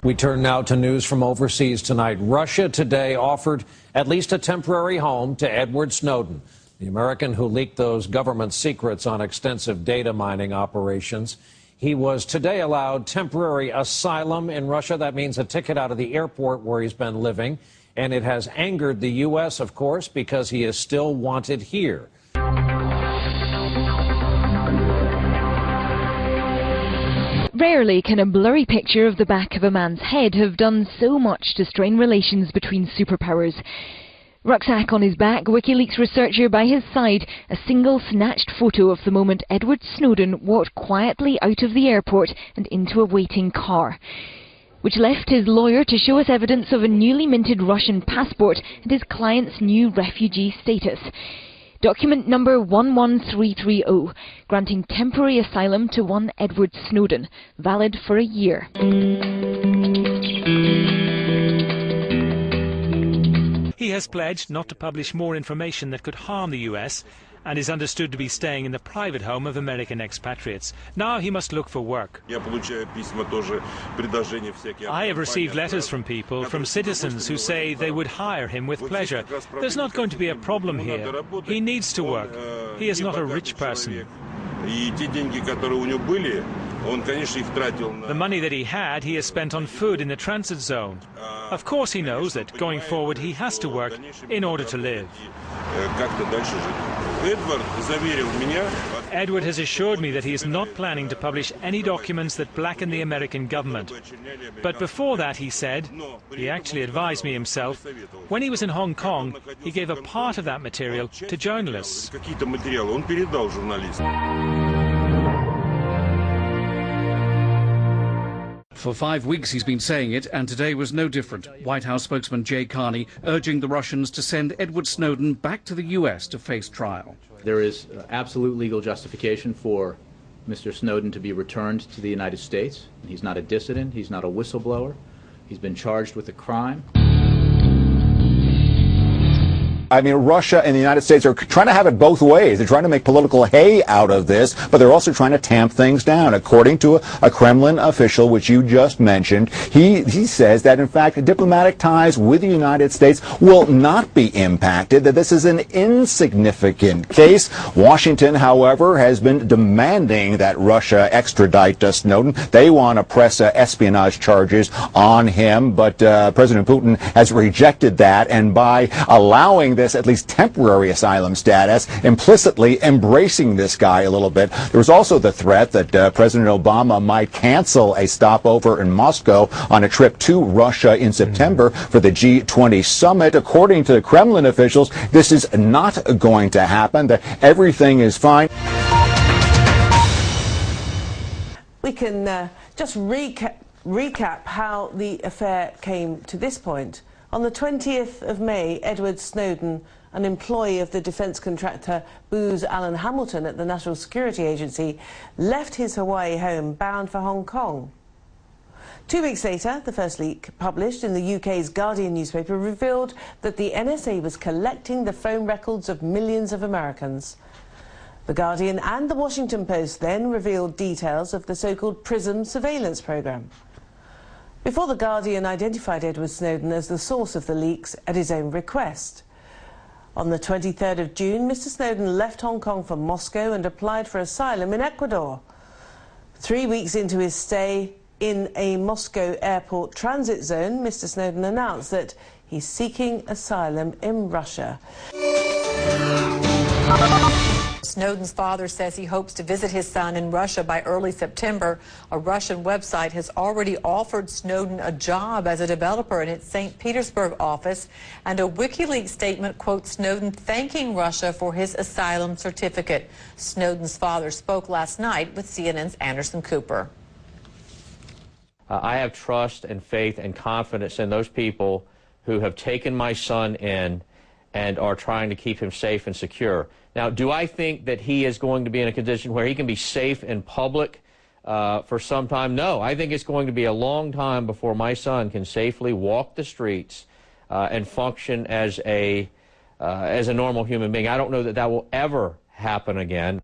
We turn now to news from overseas tonight. Russia today offered at least a temporary home to Edward Snowden, the American who leaked those government secrets on extensive data mining operations. He was today allowed temporary asylum in Russia. That means a ticket out of the airport where he's been living. And it has angered the U.S., of course, because he is still wanted here. Rarely can a blurry picture of the back of a man's head have done so much to strain relations between superpowers. Rucksack on his back, WikiLeaks researcher by his side, a single snatched photo of the moment Edward Snowden walked quietly out of the airport and into a waiting car, which left his lawyer to show us evidence of a newly minted Russian passport and his client's new refugee status. Document number 11330, granting temporary asylum to one Edward Snowden, valid for a year. He has pledged not to publish more information that could harm the US and is understood to be staying in the private home of American expatriates. Now he must look for work. I have received letters from people, from citizens who say they would hire him with pleasure. There's not going to be a problem here. He needs to work. He is not a rich person. The money that he had, he has spent on food in the transit zone. Of course he knows that going forward he has to work in order to live. Edward has assured me that he is not planning to publish any documents that blacken the American government. But before that, he said, he actually advised me himself, when he was in Hong Kong, he gave a part of that material to journalists. For 5 weeks he's been saying it, and today was no different. White House spokesman Jay Carney urging the Russians to send Edward Snowden back to the US to face trial. There is absolute legal justification for Mr. Snowden to be returned to the United States. He's not a dissident. He's not a whistleblower. He's been charged with a crime. I mean, Russia and the United States are trying to have it both ways. They're trying to make political hay out of this, but they're also trying to tamp things down. According to a Kremlin official, which you just mentioned, he says that, in fact, diplomatic ties with the United States will not be impacted, that this is an insignificant case. Washington, however, has been demanding that Russia extradite Snowden. They want to press espionage charges on him, but President Putin has rejected that, and by allowing this at least temporary asylum status, implicitly embracing this guy a little bit. There was also the threat that President Obama might cancel a stopover in Moscow on a trip to Russia in September for the G20 summit. According to Kremlin officials, this is not going to happen, that everything is fine. We can just recap how the affair came to this point. On the 20th of May, Edward Snowden, an employee of the defence contractor Booz Allen Hamilton at the National Security Agency, left his Hawaii home bound for Hong Kong. 2 weeks later, the first leak, published in the UK's Guardian newspaper, revealed that the NSA was collecting the phone records of millions of Americans. The Guardian and the Washington Post then revealed details of the so-called PRISM surveillance programme, before the Guardian identified Edward Snowden as the source of the leaks at his own request. On the 23rd of June, Mr. Snowden left Hong Kong for Moscow and applied for asylum in Ecuador. 3 weeks into his stay in a Moscow airport transit zone, Mr. Snowden announced that he's seeking asylum in Russia. Snowden's father says he hopes to visit his son in Russia by early September. A Russian website has already offered Snowden a job as a developer in its St. Petersburg office, and a WikiLeaks statement quotes Snowden thanking Russia for his asylum certificate. Snowden's father spoke last night with CNN's Anderson Cooper. I have trust and faith and confidence in those people who have taken my son in and are trying to keep him safe and secure. Now, do I think that he is going to be in a condition where he can be safe in public for some time? No. I think it's going to be a long time before my son can safely walk the streets and function as a normal human being. I don't know that that will ever happen again.